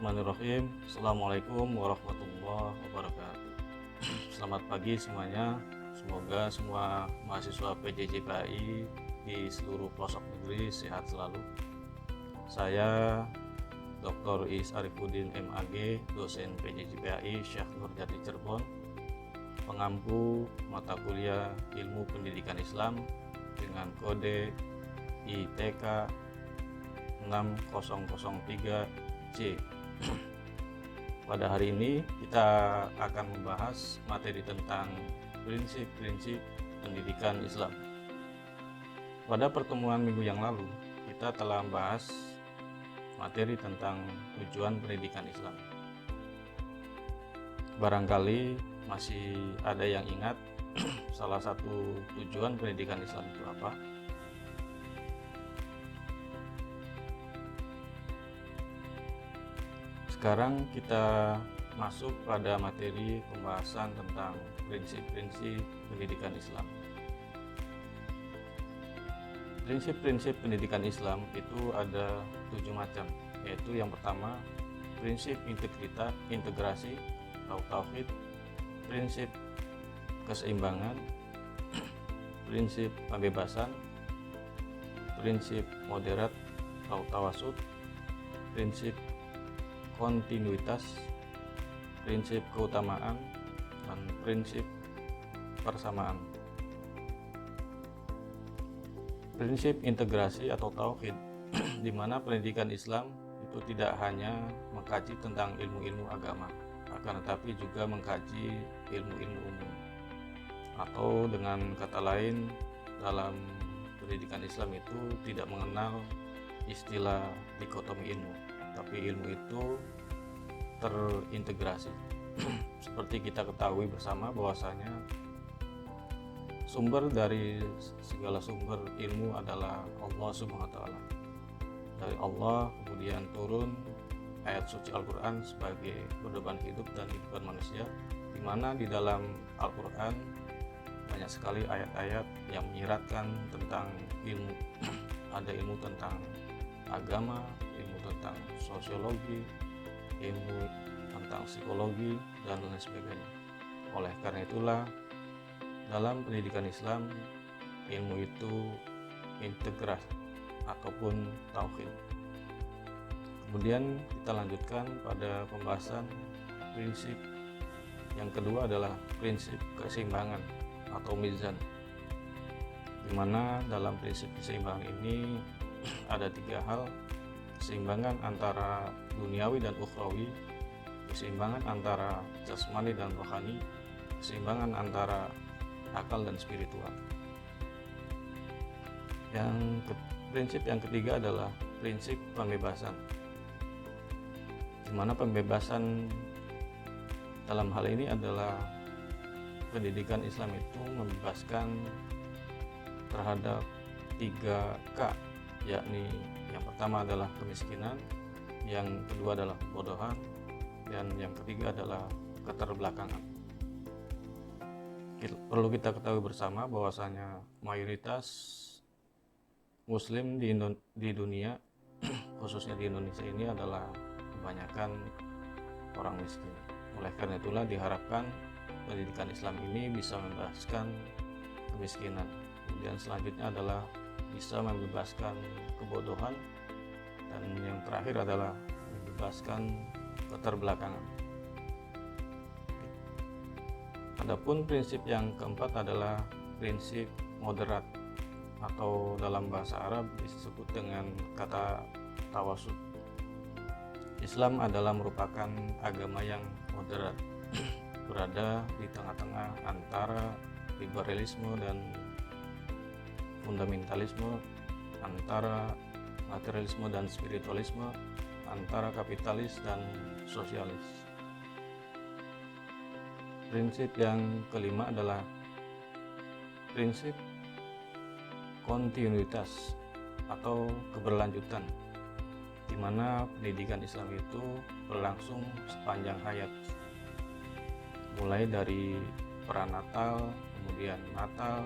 Bismillahirrahmanirrahim. Assalamualaikum warahmatullahi wabarakatuh. Selamat pagi semuanya. Semoga semua mahasiswa PJJ di seluruh pelosok negeri sehat selalu. Saya Dr. Is Arifuddin MAG, dosen PJJ Syekh Nurjati Cirebon, pengampu mata kuliah Ilmu Pendidikan Islam dengan kode ITK 6003C. Pada hari ini kita akan membahas materi tentang prinsip-prinsip pendidikan Islam. Pada pertemuan minggu yang lalu, kita telah membahas materi tentang tujuan pendidikan Islam. Barangkali masih ada yang ingat salah satu tujuan pendidikan Islam itu apa? Sekarang kita masuk pada materi pembahasan tentang prinsip-prinsip pendidikan Islam. Prinsip-prinsip pendidikan Islam itu ada 7 macam, yaitu yang pertama prinsip integrasi atau tauhid, prinsip keseimbangan, prinsip pembebasan, prinsip moderat atau tawasud, prinsip kontinuitas, prinsip keutamaan, dan prinsip persamaan. Prinsip integrasi atau tauhid, di mana pendidikan Islam itu tidak hanya mengkaji tentang ilmu-ilmu agama, akan tetapi juga mengkaji ilmu-ilmu umum. Atau dengan kata lain, dalam pendidikan Islam itu tidak mengenal istilah dikotomi ilmu, tapi ilmu itu terintegrasi. Seperti kita ketahui bersama bahwasanya sumber dari segala sumber ilmu adalah Allah Subhanahu wa taala. Dari Allah kemudian turun ayat suci Al-Qur'an sebagai pedoman hidup dan kehidupan manusia, di mana di dalam Al-Qur'an banyak sekali ayat-ayat yang menyiratkan tentang ilmu. Ada ilmu tentang agama, ilmu tentang sosiologi, ilmu tentang psikologi, dan lain sebagainya. Oleh karena itulah, dalam pendidikan Islam, ilmu itu integras ataupun tauhid. Kemudian kita lanjutkan pada pembahasan prinsip yang kedua adalah prinsip keseimbangan atau mizan, di mana dalam prinsip keseimbangan ini ada 3 hal: keseimbangan antara duniawi dan ukhrawi, keseimbangan antara jasmani dan rohani, keseimbangan antara akal dan spiritual. Prinsip yang ketiga adalah prinsip pembebasan, di mana pembebasan dalam hal ini adalah pendidikan Islam itu membebaskan terhadap 3K, yakni yang pertama adalah kemiskinan, yang kedua adalah kebodohan, dan yang ketiga adalah keterbelakangan. Perlu kita ketahui bersama bahwasanya mayoritas muslim di dunia khususnya di Indonesia ini adalah kebanyakan orang miskin. Oleh karena itulah diharapkan pendidikan Islam ini bisa membebaskan kemiskinan. Kemudian selanjutnya adalah bisa membebaskan kebodohan, dan yang terakhir adalah membebaskan keterbelakangan. Adapun prinsip yang keempat adalah prinsip moderat, atau dalam bahasa Arab disebut dengan kata tawasud. Islam adalah merupakan agama yang moderat, berada di tengah-tengah antara liberalisme dan fundamentalisme, antara materialisme dan spiritualisme, antara kapitalis dan sosialis. Prinsip yang kelima adalah prinsip kontinuitas atau keberlanjutan, di mana pendidikan Islam itu berlangsung sepanjang hayat, mulai dari pranatal, kemudian natal,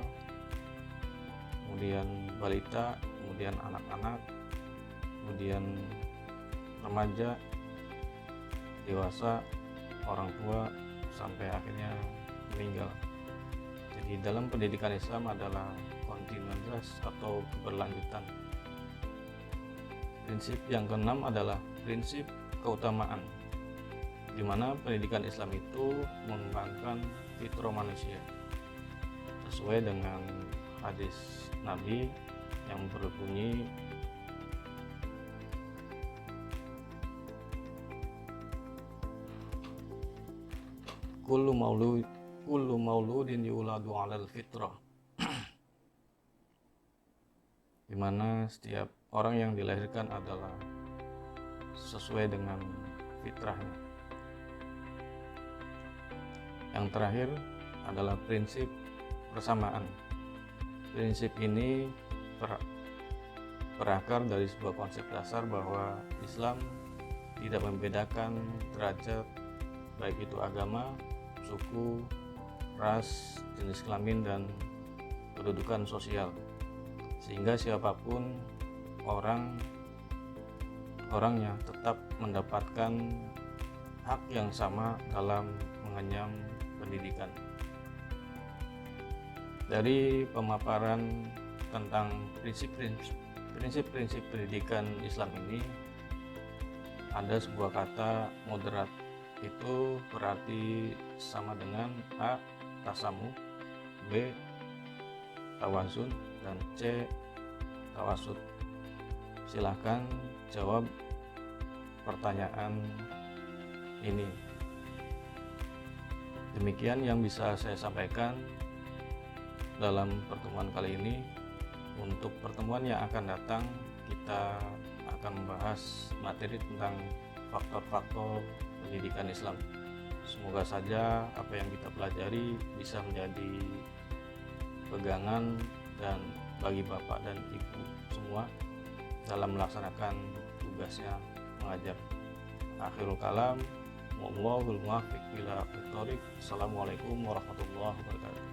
kemudian balita, kemudian anak-anak, kemudian remaja, dewasa, orang tua, sampai akhirnya meninggal. Jadi dalam pendidikan Islam adalah kontinuitas atau keberlanjutan. Prinsip yang keenam adalah prinsip keutamaan, di mana pendidikan Islam itu mengembangkan fitrah manusia sesuai dengan hadis Nabi yang berbunyi, kullu mauludin yuladu 'alal fitrah, di mana setiap orang yang dilahirkan adalah sesuai dengan fitrahnya. Yang terakhir adalah prinsip persamaan. Prinsip ini berakar dari sebuah konsep dasar bahwa Islam tidak membedakan derajat, baik itu agama, suku, ras, jenis kelamin, dan kedudukan sosial, sehingga siapapun orangnya tetap mendapatkan hak yang sama dalam mengenyam pendidikan. Dari pemaparan tentang prinsip-prinsip pendidikan Islam ini, ada sebuah kata moderat. Itu berarti sama dengan A. tasamu, B. tawazun, dan C. tawasud. Silahkan jawab pertanyaan ini. Demikian yang bisa saya sampaikan dalam pertemuan kali ini. Untuk pertemuan yang akan datang, kita akan membahas materi tentang faktor-faktor pendidikan Islam. Semoga saja apa yang kita pelajari bisa menjadi pegangan dan bagi Bapak dan Ibu semua dalam melaksanakan tugasnya mengajar. Akhirul kalam, wallahul muwaffiq ila aqwamit thoriq. Assalamualaikum warahmatullahi wabarakatuh.